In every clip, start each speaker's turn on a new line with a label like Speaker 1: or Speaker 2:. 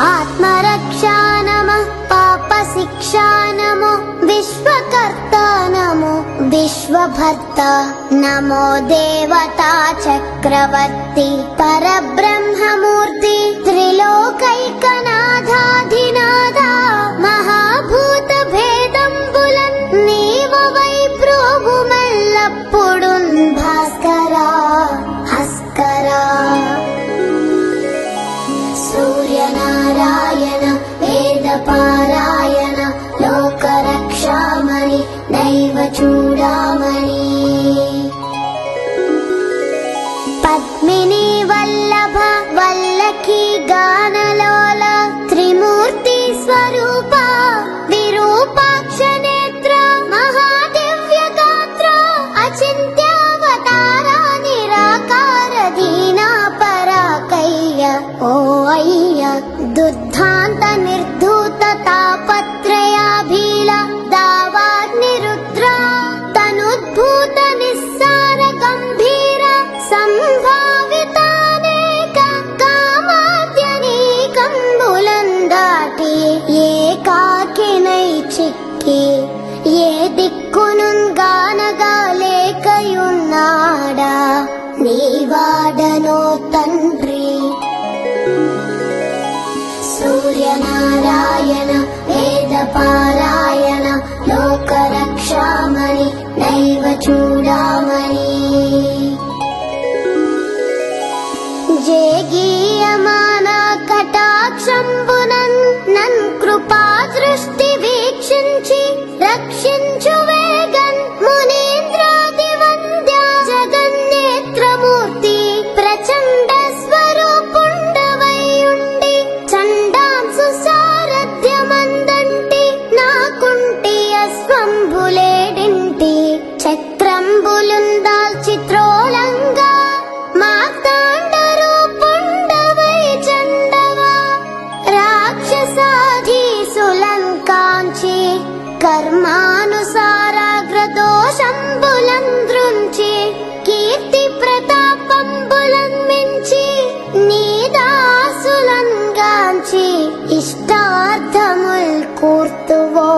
Speaker 1: ఆత్మరక్షా నమః పాపశిక్షా నమో విశ్వకర్తా నమో విశ్వభర్త నమో దేవతా చక్రవర్తి పరబ్రహ్మమూర్తి త్రిలోకైకనాథాధినాథ మహాభూత భేదంబులన్ నీవవై ప్రోభుమెల్లప్పుడున్ భాస్కరా హస్కరా సూర్యనారాయణ వేదపారాయణ లోకరక్షామణి దైవ చూడామణి పద్మిని వల్లభ వల్లకి గానలోల త్రిమూర్తి స్వరూప విరూపాక్ష నేత్ర మహాదివ్య గాత్ర అచింత్యావతార నిరాకార దీనా పరాకయ్య ఓ అయ్య దుర్ధాంత నిర్ధూత తాపత్రయాభీల దావాగ్నిరుద్ర తనుద్భూత నిస్సార గంభీర సంభావితానేక కామాద్యనీకంబులందాటి ఏకాకినై చిక్కి ఏ దిక్కునున్ గానగా లేకయున్నాడా నీవాడనో తండ్రి సూర్యనారాయణ వేదపారాయణ లోకరక్షామణి దైవ చూడామణి జేగీయమాన కటాక్షంబునన్ నన్ కృపా దృష్టి వీక్షించి రక్షించు వేగన్ మునీంద్రాది వంద్య జగన్నేత్రమూర్తి ప్రచండ స్వరూపుండవైయుండి చండాంసు సారథ్యమందంటి నాకుంటి అస్వంబులేడింటి చక్రంబులుందాల్చి త్రోలంగా మార్తాండరూపుండవై చండవా రాక్షసాధీసులన్ కాంచి కర్మానుసారాగ్రదోషంబులన్ దృంచి కీర్తి ప్రతాపంబులన్ మించి నీదాసులన్ గాంచి ఇష్టార్థముల్ కూర్తువో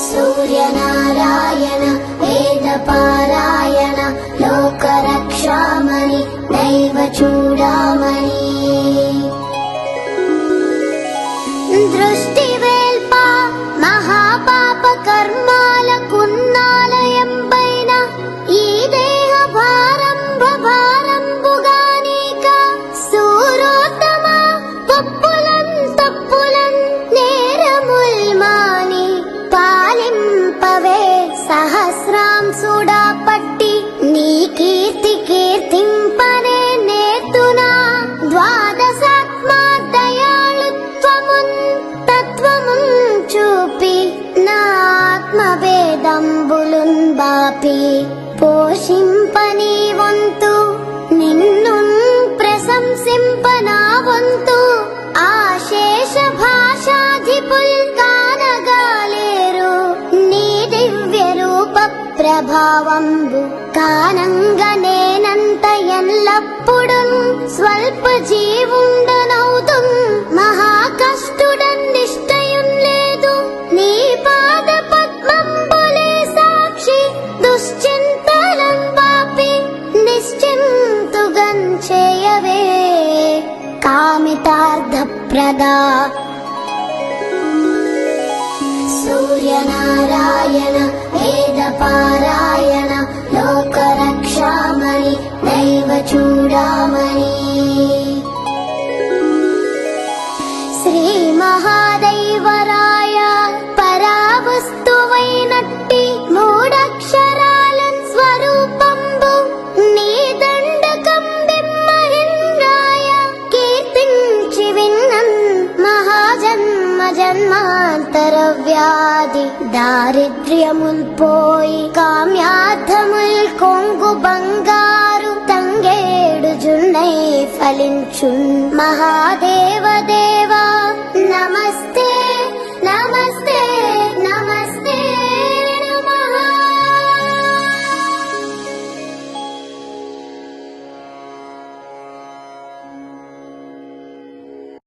Speaker 1: సూర్యనారాయణ వేదపారాయణ లోకరక్షామణి దైవ చూడామణి దృష్టి వేల్ప మహాపాప కర్మాలకున్నాలయంపైన ఈ దేహ భారంబుగానీక సూరోత్తమ పప్పులన్ తప్పులన్ నేరముల్ మాని పాలింపవే సహస్రాంసుడా పట్టి నీ కీర్తి కీర్తింపనే నేర్తునా ద్వాదశాత్మా దయాళుత్వమున్ తత్వమున్ చూపి నా ఆత్మభేదంబులున్ బాపి పోషింపని వంతు నిన్ను ప్రశంసింపనా వంతు ఆశేష భాషాధిపుల్ కానగాలేరు నీ దివ్య రూప ప్రభావంబు కానంగనేనంత ఎల్లప్పుడున్ స్వల్ప జీవుండనౌతున్ మహాకష్టుడన్ నిష్టయున్ లేదు నీ పాద పద్మంబులే సాక్షి దుశ్చింతలం బాపి నిశ్చింతుగన్ చేయవే కామితార్థప్రదా సూర్యనారాయణ వేదపారాయణ లోకరక్షామణి దైవ చూడామణి శ్రీ మహాదైవరాయ పరావస్తువైనట్టి మూడక్షరాలన్ స్వరూపంబు నీ దండకం బిమ్మహింగాయ కీర్తించి విన్నన్ మహాజన్మ జన్మాంతర వ్యాధి దారిద్ర్యముల్ పోయి కామ్యార్థముల్ కొంగు బంగారు తంగేడు జున్నై ఫలించున్ మహాదేవ దేవా నమస్తే.